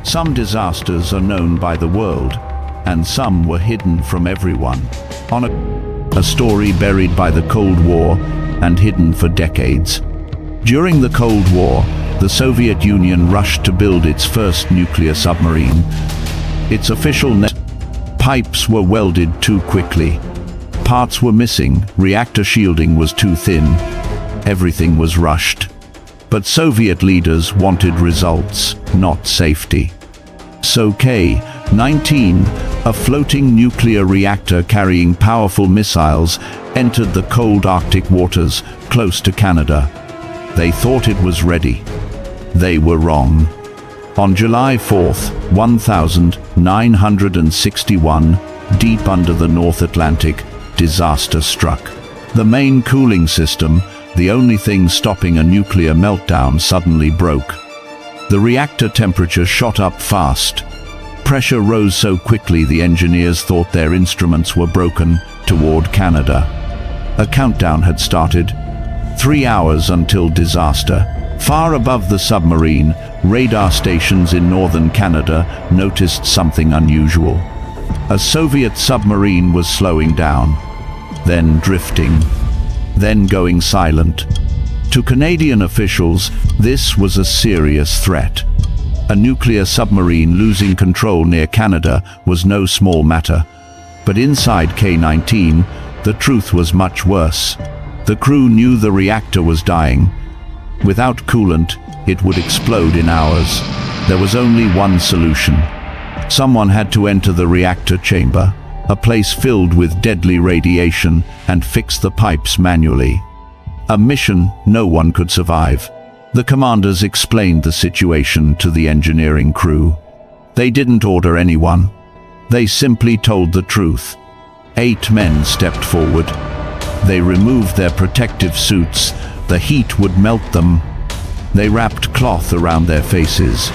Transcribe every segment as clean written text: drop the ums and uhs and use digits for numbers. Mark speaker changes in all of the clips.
Speaker 1: Some disasters are known by the world, and some were hidden from everyone. On a story buried by the Cold War and hidden for decades. During the Cold War, the Soviet Union rushed to build its first nuclear submarine. Its official pipes were welded too quickly. Parts were missing, reactor shielding was too thin. Everything was rushed. But Soviet leaders wanted results, not safety. So K-19, a floating nuclear reactor carrying powerful missiles, entered the cold Arctic waters close to Canada. They thought it was ready. They were wrong. On July 4th, 1961, deep under the North Atlantic, disaster struck. The main cooling system, the only thing stopping a nuclear meltdown, suddenly broke. The reactor temperature shot up fast. Pressure rose so quickly the engineers thought their instruments were broken toward Canada. A countdown had started. 3 hours until disaster. Far above the submarine, radar stations in northern Canada noticed something unusual. A Soviet submarine was slowing down, then drifting, then going silent. To Canadian officials, this was a serious threat. A nuclear submarine losing control near Canada was no small matter. But inside K-19, the truth was much worse. The crew knew the reactor was dying. Without coolant, it would explode in hours. There was only one solution. Someone had to enter the reactor chamber, a place filled with deadly radiation, and fix the pipes manually. A mission no one could survive. The commanders explained the situation to the engineering crew. They didn't order anyone. They simply told the truth. 8 men stepped forward. They removed their protective suits. The heat would melt them. They wrapped cloth around their faces,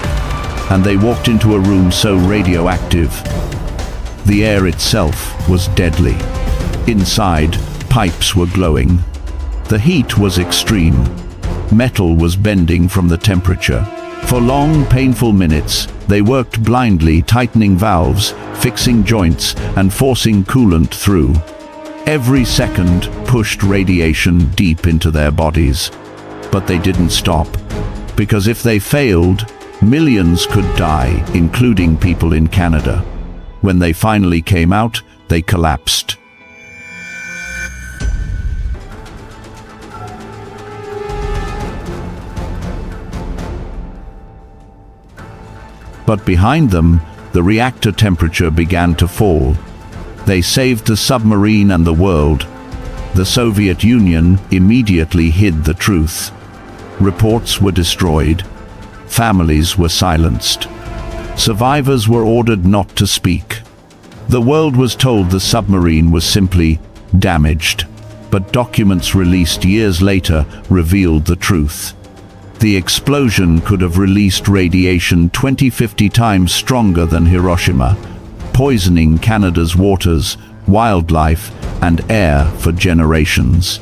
Speaker 1: and they walked into a room so radioactive. The air itself was deadly. Inside, pipes were glowing. The heat was extreme. Metal was bending from the temperature. For long, painful minutes, they worked blindly, tightening valves, fixing joints, and forcing coolant through. Every second pushed radiation deep into their bodies. But they didn't stop, because if they failed, millions could die, including people in Canada. When they finally came out, they collapsed. But behind them, the reactor temperature began to fall. They saved the submarine and the world. The Soviet Union immediately hid the truth. Reports were destroyed. Families were silenced. Survivors were ordered not to speak. The world was told the submarine was simply damaged, but documents released years later revealed the truth. The explosion could have released radiation 20-50 times stronger than Hiroshima, poisoning Canada's waters, wildlife, and air for generations.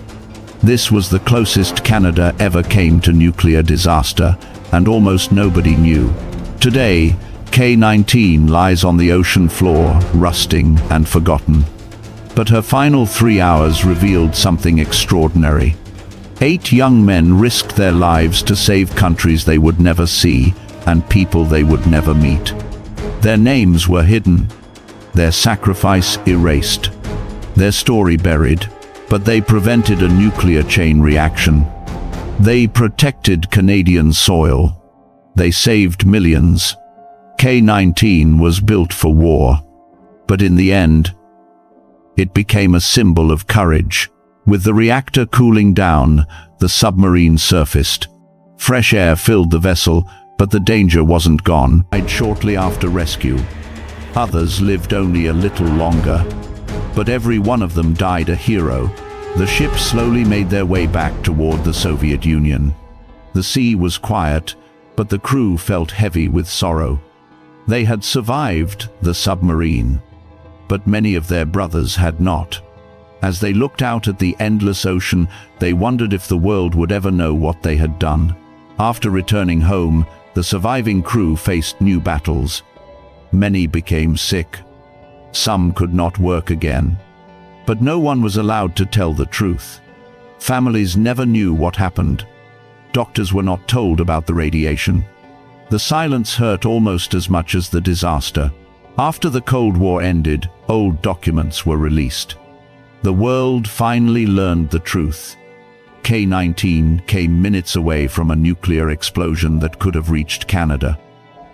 Speaker 1: This was the closest Canada ever came to nuclear disaster, and almost nobody knew. Today, K-19 lies on the ocean floor, rusting and forgotten. But her final 3 hours revealed something extraordinary. 8 young men risked their lives to save countries they would never see and people they would never meet. Their names were hidden, their sacrifice erased, their story buried, but they prevented a nuclear chain reaction. They protected Canadian soil. They saved millions. K-19 was built for war, but in the end, it became a symbol of courage. With the reactor cooling down, the submarine surfaced. Fresh air filled the vessel, but the danger wasn't gone. Died shortly after rescue. Others lived only a little longer, but every one of them died a hero. The ship slowly made their way back toward the Soviet Union. The sea was quiet, but the crew felt heavy with sorrow. They had survived the submarine, but many of their brothers had not. As they looked out at the endless ocean, they wondered if the world would ever know what they had done. After returning home, The surviving crew faced new battles. Many became sick. Some could not work again. But no one was allowed to tell the truth. Families never knew what happened. Doctors were not told about the radiation. The silence hurt almost as much as the disaster. After the Cold War ended, old documents were released. The world finally learned the truth. K-19 came minutes away from a nuclear explosion that could have reached Canada.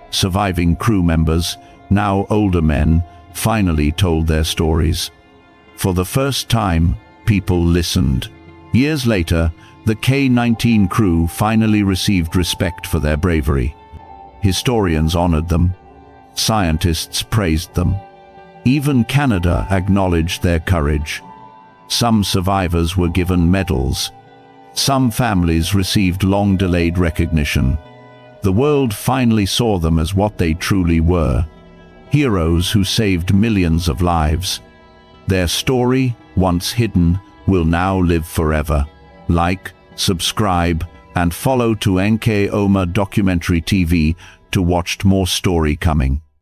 Speaker 1: Surviving crew members, now older men, finally told their stories. For the first time, people listened. Years later, the K-19 crew finally received respect for their bravery. Historians honored them. Scientists praised them. Even Canada acknowledged their courage. Some survivors were given medals. Some families received long-delayed recognition. The world finally saw them as what they truly were: heroes who saved millions of lives. Their story, once hidden, will now live forever. Like, subscribe, and follow to NK Oma Documentary TV to watch more story coming.